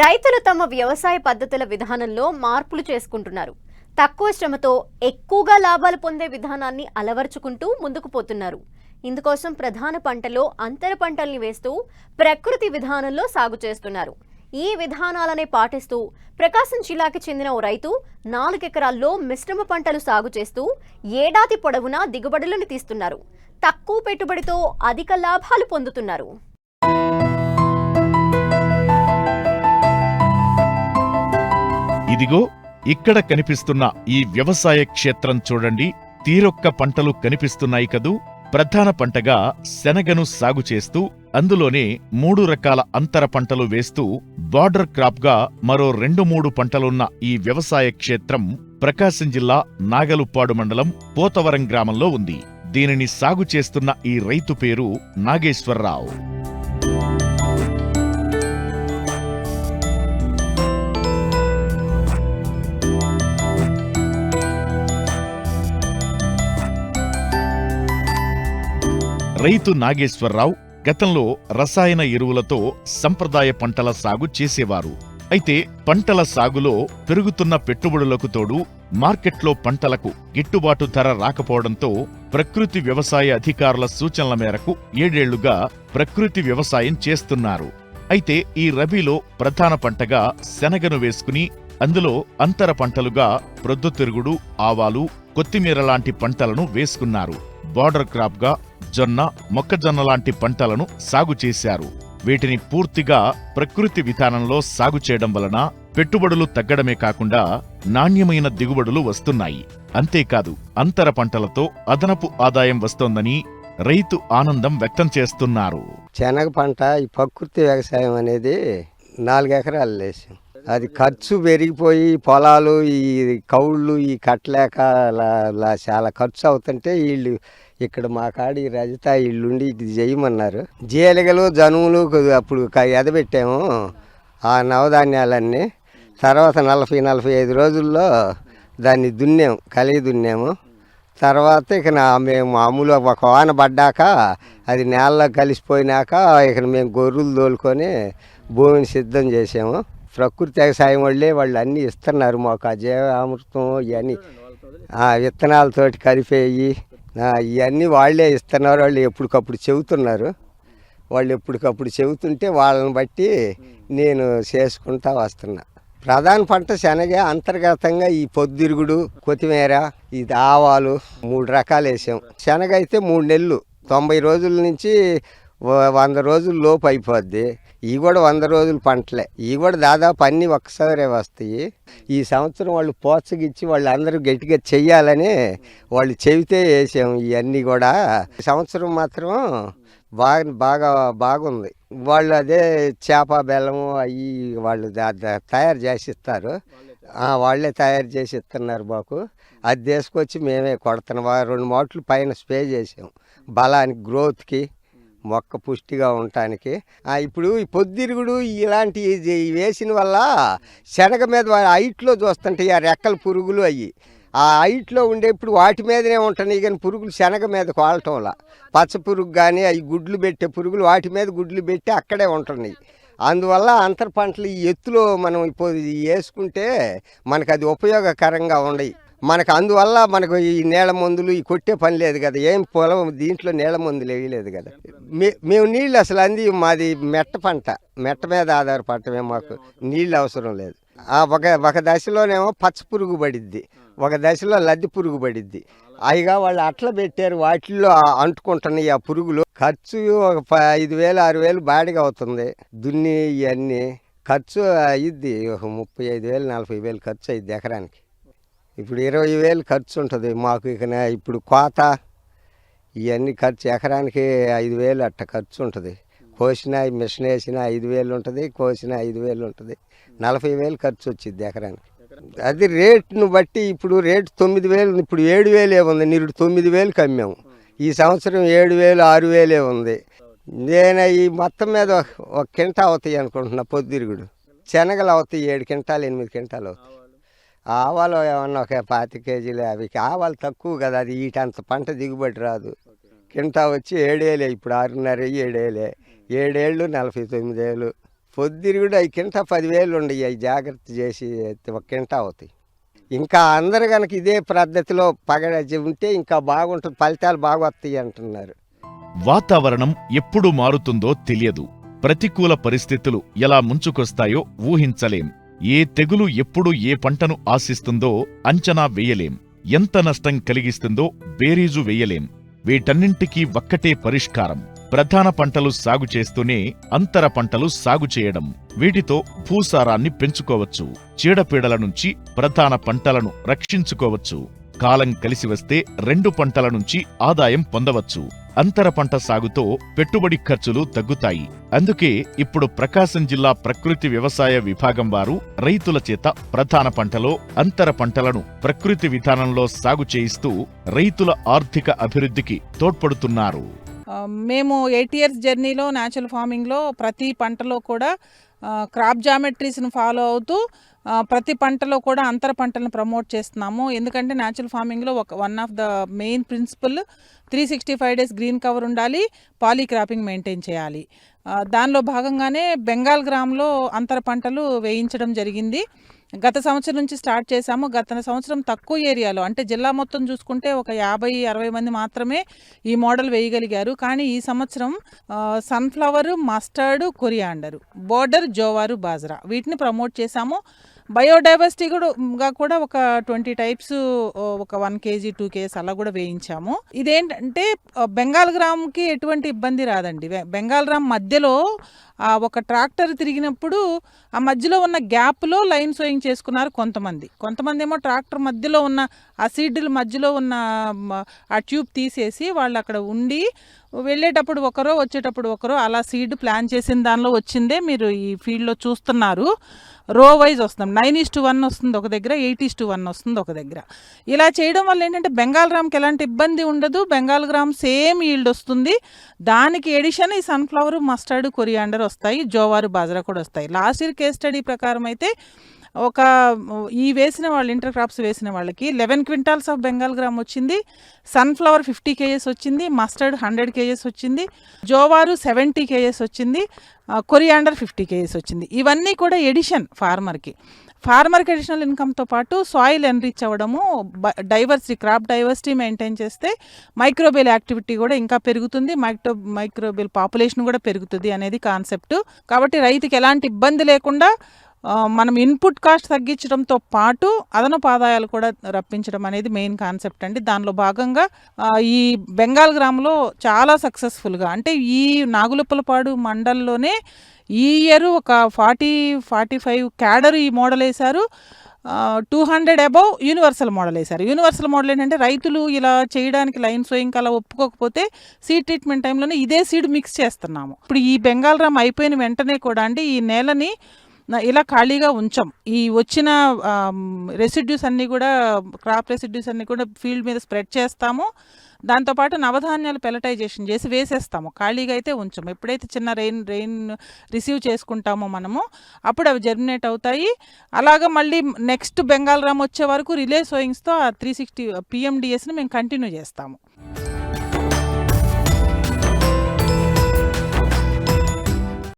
రైతులు తమ వ్యవసాయ పద్ధతుల విధానంలో మార్పులు చేసుకుంటున్నారు. తక్కువ శ్రమతో ఎక్కువగా లాభాలు పొందే విధానాన్ని అలవర్చుకుంటూ ముందుకు పోతున్నారు. ఇందుకోసం ప్రధాన పంటలో అంతర పంటల్ని వేస్తూ ప్రకృతి విధానంలో సాగు చేస్తున్నారు. ఈ విధానాలనే పాటిస్తూ ప్రకాశం జిల్లాకి చెందిన ఓ రైతు 4 ఎకరాల్లో మిశ్రమ పంటలు సాగు చేస్తూ ఏడాది పొడవునా దిగుబడులను తీస్తున్నారు. తక్కువ పెట్టుబడితో అధిక లాభాలు పొందుతున్నారు. ఇదిగో ఇక్కడ కనిపిస్తున్న ఈ వ్యవసాయ క్షేత్రం చూడండి. తీరొక్క పంటలు కనిపిస్తున్నాయి కదూ. ప్రధాన పంటగా శనగను సాగు చేస్తూ అందులోనే 3 రకాల అంతర పంటలు వేస్తూ బార్డర్ క్రాప్గా మరో 2-3 పంటలున్న ఈ వ్యవసాయ క్షేత్రం ప్రకాశం జిల్లా నాగలుప్పాడు మండలం పోతవరం గ్రామంలో ఉంది. దీనిని సాగు చేస్తున్న ఈ రైతు పేరు నాగేశ్వరరావు. రైతు నాగేశ్వరరావు గతంలో రసాయన ఎరువులతో సంప్రదాయ పంటల సాగు చేసేవారు. అయితే పంటల సాగులో పెరుగుతున్న పెట్టుబడులకు తోడు మార్కెట్లో పంటలకు గిట్టుబాటు ధర రాకపోవడంతో ప్రకృతి వ్యవసాయ అధికారుల సూచనల మేరకు 7 ఏళ్లుగా ప్రకృతి వ్యవసాయం చేస్తున్నారు. అయితే ఈ రబీలో ప్రధాన పంటగా శనగను వేసుకుని అందులో అంతర పంటలుగా ప్రొద్దుతిరుగుడు, ఆవాలు, కొత్తిమీర లాంటి పంటలను వేసుకున్నారు. బార్డర్ క్రాప్గా జొన్న, మొక్కజొన్న లాంటి పంటలను సాగు చేశారు. వీటిని పూర్తిగా ప్రకృతి విధానంలో సాగు చేయడం వలన పెట్టుబడులు తగ్గడమే కాకుండా నాణ్యమైన దిగుబడులు వస్తున్నాయి. అంతేకాదు అంతర పంటలతో అదనపు ఆదాయం వస్తోందని రైతు ఆనందం వ్యక్తం చేస్తున్నారు. శనగ పంట ఈ ప్రకృతి వ్యవసాయం అనేది 4 ఎకరాలు వేసాం. అది ఖర్చు పెరిగిపోయి పొలాలు ఈ కౌళ్ళు ఈ కట్టలేక చాలా ఖర్చు అవుతుంటే వీళ్ళు ఇక్కడ మా కాడి రజత ఇల్లుండి ఇది చేయమన్నారు. జీలగలు, జనుములు అప్పుడు ఎదబెట్టాము ఆ నవధాన్యాలన్నీ. తర్వాత 40-45 రోజుల్లో దాన్ని దున్నాము, కలిగి దున్నాము. తర్వాత ఇక మేము మామూలు ఒక వాన పడ్డాక అది నేలలో కలిసిపోయినాక ఇక మేము గొర్రెలు తోలుకొని భూమిని సిద్ధం చేసాము. ప్రకృతి వ్యవసాయం వాళ్ళు అన్నీ ఇస్తున్నారు మాకు. ఆ జీవామృతం ఇవన్నీ విత్తనాలతోటి కలిపేయి ఇవన్నీ వాళ్ళే ఇస్తున్నారు. వాళ్ళు ఎప్పటికప్పుడు చెబుతున్నారు. వాళ్ళు ఎప్పటికప్పుడు చెబుతుంటే వాళ్ళని బట్టి నేను చేసుకుంటా వస్తున్నా. ప్రధాన పంట శనగ, అంతర్గతంగా ఈ పొద్దురుగుడు, కొత్తిమీర, ఇది ఆవాలు 3 రకాలు వేసాం. శనగ అయితే 3 నెలలు 90 రోజుల నుంచి 100 రోజుల లోపు అయిపోద్ది. ఇవి కూడా 100 రోజుల పంటలే. ఇవి కూడా దాదాపు అన్నీ ఒక్కసారే వస్తాయి. ఈ సంవత్సరం వాళ్ళు ప్రోత్సహించి వాళ్ళు అందరూ గట్టిగా చెయ్యాలని వాళ్ళు చెబితే వేసాము. ఇవన్నీ కూడా ఈ సంవత్సరం మాత్రం బాగుంది. వాళ్ళు అదే చేప, బెల్లము అవి వాళ్ళు తయారు చేసి ఇస్తారు. వాళ్ళే తయారు చేసి ఇస్తున్నారు మాకు. అది తీసుకొచ్చి మేమే కొడుతున్నాం. 2 మోట్లు పైన స్ప్రే చేసాం బలానికి, గ్రోత్కి, మొక్క పుష్టిగా ఉండటానికి. ఇప్పుడు ఈ పొద్దురుగుడు ఇలాంటి వేసిన వల్ల శనగ మీద హైట్లో చూస్తుంటే ఆ రెక్కల పురుగులు అయ్యి ఆ హైట్లో ఉండేప్పుడు వాటి మీదనే ఉంటున్నాయి. కానీ పురుగులు శనగ మీద కోలటంలా పచ్చ పురుగు కానీ అవి గుడ్లు పెట్టే పురుగులు వాటి మీద గుడ్లు పెట్టి అక్కడే ఉంటున్నాయి. అందువల్ల అంతర పంటలు ఈ ఎత్తులో మనం ఇప్పుడు వేసుకుంటే మనకు అది ఉపయోగకరంగా ఉండయి. మనకు అందువల్ల మనకు ఈ నీళ్ళ మందులు ఈ కొట్టే పని లేదు కదా. ఏం పొలం దీంట్లో నీళ్ళ మందులు వేయలేదు కదా. మేము నీళ్ళు అసలు మాది మెట్ట పంట, మెట్ట మీద ఆధారపడటమే. మాకు నీళ్ళు అవసరం లేదు. ఒక దశలోనేమో పచ్చ పురుగు పడిద్ది, ఒక దశలో లద్దె పురుగు పడిద్ది. అయిగా వాళ్ళు అట్లా పెట్టారు, వాటిల్లో అంటుకుంటున్నాయి ఆ పురుగులు. ఖర్చు ఒక 5,000-6,000 బాడిగా అవుతుంది. దున్ని ఇవన్నీ ఖర్చు అయ్యిద్ది. ఒక 35,000-40,000 ఖర్చు అయ్యిద్ది ఎకరానికి. ఇప్పుడు 20,000 ఖర్చు ఉంటుంది మాకు. ఇక ఇప్పుడు కోత ఇవన్నీ ఖర్చు ఎకరానికి 5,000 అట్ట ఖర్చు ఉంటుంది. కోసిన మిషన్ వేసిన 5,000 ఉంటుంది, కోసిన 5,000 ఉంటుంది. 40,000 ఖర్చు వచ్చింది ఎకరానికి. అది రేటును బట్టి ఇప్పుడు రేటు 9,000, ఇప్పుడు 7,000 ఉంది. నిరుడు 9,000కి అమ్మాము. ఈ సంవత్సరం 7,000-6,000 ఉంది. నేను ఈ మొత్తం మీద ఒక కింటా అవుతాయి అనుకుంటున్నా. పొద్దురుగుడు శనగలు అవుతాయి 7 క్వింటాలు 8 క్వింటాలు అవుతాయి. ఆవాలు ఏమన్నా ఒక 25 కేజీలు. అవి ఆవాలు తక్కువ కదా, అది వీటంత పంట దిగుబడి రాదు. కింటా వచ్చి 7,000. ఇప్పుడు 6,500 7,000. 7 ఏళ్ళు 49,000 పొద్దురుగుడు 5 కింటా 10,000 ఉండయి. అవి జాగ్రత్త చేసి ఒక కింటా అవుతాయి. ఇంకా అందరు కనుక ఇదే పద్ధతిలో ఉంటే ఇంకా బాగుంటుంది, ఫలితాలు బాగా వస్తాయి అంటున్నారు. వాతావరణం ఎప్పుడు మారుతుందో తెలియదు. ప్రతికూల పరిస్థితులు ఎలా ముంచుకొస్తాయో ఊహించలేం. ఏ తెగులు ఎప్పుడు ఏ పంటను ఆశిస్తుందో అంచనా వేయలేం. ఎంత నష్టం కలిగిస్తుందో బేరీజు వేయలేం. వీటన్నింటికీ ఒక్కటే పరిష్కారం: ప్రధాన పంటలు సాగు చేస్తూనే అంతర పంటలు సాగు చేయడం. వీటితో భూసారాన్ని పెంచుకోవచ్చు, చీడపీడల నుంచి ప్రధాన పంటలను రక్షించుకోవచ్చు. కాలం కలిసి వస్తే 2 పంటల నుంచి ఆదాయం పొందవచ్చు. అంతర పంట సాగుతో పెట్టుబడి ఖర్చులు తగ్గుతాయి. అందుకే ఇప్పుడు ప్రకాశం జిల్లా ప్రకృతి వ్యవసాయ విభాగం వారు రైతుల చేత ప్రధాన పంటలో అంతర పంటలను ప్రకృతి విధానంలో సాగు చేయిస్తూ రైతుల ఆర్థిక అభివృద్ధికి తోడ్పడుతున్నారు. మేము 8 ఇయర్స్ జర్నీలో న్యాచురల్ ఫార్మింగ్లో ప్రతి పంటలో కూడా క్రాప్ జామెట్రీస్ని ఫాలో అవుతూ ప్రతి పంటలో కూడా అంతర పంటలను ప్రమోట్ చేస్తున్నాము. ఎందుకంటే న్యాచురల్ ఫార్మింగ్లో one of the main principle 365 days green cover ఉండాలి, పాలీక్రాపింగ్ మెయింటైన్ చేయాలి. దానిలో భాగంగానే బెంగాల్ గ్రామ్లో అంతర పంటలు వేయించడం జరిగింది. గత సంవత్సరం నుంచి స్టార్ట్ చేశాము. గత సంవత్సరం తక్కువ ఏరియాలో, అంటే జిల్లా మొత్తం చూసుకుంటే ఒక 50-60 మంది మాత్రమే ఈ మోడల్ వేయగలిగారు. కానీ ఈ సంవత్సరం sunflower, mustard, coriander, border, jowar, bajra వీటిని ప్రమోట్ చేశాము. బయోడైవర్సిటీ కూడా ఒక 20 టైప్స్, ఒక 1 kg 2 kg అలా కూడా వేయించాము. ఇదేంటంటే బెంగాల్ గ్రామ్కి ఎటువంటి ఇబ్బంది రాదండి. బెంగాల్ గ్రామ్ మధ్యలో ఒక ట్రాక్టర్ తిరిగినప్పుడు ఆ మధ్యలో ఉన్న గ్యాప్లో లైన్ సోయింగ్ చేసుకున్నారు కొంతమంది ఏమో ట్రాక్టర్ మధ్యలో ఉన్న ఆ సీడ్ల మధ్యలో ఉన్న ఆ ట్యూబ్ తీసేసి వాళ్ళు అక్కడ ఉండి వెళ్ళేటప్పుడు ఒకరో వచ్చేటప్పుడు ఒకరో అలా సీడ్ ప్లాన్ చేసిన దానిలో వచ్చిందే మీరు ఈ ఫీల్డ్లో చూస్తున్నారు. రో వైజ్ వస్తుంది, 9:1 వస్తుంది ఒక దగ్గర, 8:1 వస్తుంది ఒక దగ్గర. ఇలా చేయడం వల్ల ఏంటంటే బెంగాల్ గ్రామ్కి ఎలాంటి ఇబ్బంది ఉండదు, బెంగాల్ గ్రామ్ సేమ్ ఈల్డ్ వస్తుంది. దానికి ఎడిషన్ ఈ సన్ఫ్లవర్, మస్టర్డ్, కొరియాండర్ వస్తాయి, జోవారు, బాజ్రా కూడా వస్తాయి. లాస్ట్ ఇయర్ కేస్ స్టడీ ప్రకారం అయితే ఈ వేసిన వాళ్ళు, ఇంటర్ క్రాప్స్ వేసిన వాళ్ళకి 11 క్వింటాల్స్ ఆఫ్ బెంగాల్ గ్రామ్ వచ్చింది, సన్ఫ్లవర్ 50 kgs వచ్చింది, మస్టర్డ్ 100 kgs వచ్చింది, జోవారు 70 kgs వచ్చింది, కొరియాండర్ 50 kgs వచ్చింది. ఇవన్నీ కూడా ఎడిషన్ ఫార్మర్కి అడిషనల్ ఇన్కమ్తో పాటు సాయిల్ ఎన్రిచ్ అవ్వడము, క్రాప్ డైవర్సిటీ మెయింటైన్ చేస్తే మైక్రోబియల్ యాక్టివిటీ కూడా ఇంకా పెరుగుతుంది, మైక్రోబియల్ పాపులేషన్ కూడా పెరుగుతుంది అనేది కాన్సెప్ట్. కాబట్టి రైతుకి ఎలాంటి ఇబ్బంది లేకుండా మనం ఇన్పుట్ కాస్ట్ తగ్గించడంతో పాటు అదనపు ఆదాయాలు కూడా రప్పించడం అనేది మెయిన్ కాన్సెప్ట్ అండి. దానిలో భాగంగా ఈ బెంగాల్ గ్రామ్లో చాలా సక్సెస్ఫుల్గా, అంటే ఈ నాగులుప్పలపాడు మండల్లోనే ఈ ఇయర్ ఒక 40-45 క్యాడర్ ఈ మోడల్ వేశారు. 200 అబౌవ్ యూనివర్సల్ మోడల్ వేశారు. యూనివర్సల్ మోడల్ ఏంటంటే రైతులు ఇలా చేయడానికి లైన్ సోయింగ్ అలా ఒప్పుకోకపోతే సీడ్ ట్రీట్మెంట్ టైంలోనే ఇదే సీడ్ మిక్స్ చేస్తున్నాము. ఇప్పుడు ఈ బెంగాల్ గ్రామ్ అయిపోయిన వెంటనే కూడా అండి ఈ నేలని ఇలా ఖాళీగా ఉంచాం. ఈ వచ్చిన రెసిడ్యూస్ అన్నీ కూడా, క్రాప్ రెసిడ్యూస్ అన్నీ కూడా ఫీల్డ్ మీద స్ప్రెడ్ చేస్తాము. దాంతోపాటు నవధాన్యాలు పెలటైజేషన్ చేసి వేసేస్తాము, ఖాళీగా అయితే ఉంచాము. ఎప్పుడైతే చిన్న రెయిన్ రిసీవ్ చేసుకుంటామో మనము అప్పుడు అవి జర్మినేట్ అవుతాయి. అలాగా మళ్ళీ నెక్స్ట్ బెంగాల్ గ్రామ్ వచ్చే వరకు రిలే సోయింగ్స్తో ఆ 360 PMDSని మేము కంటిన్యూ చేస్తాము.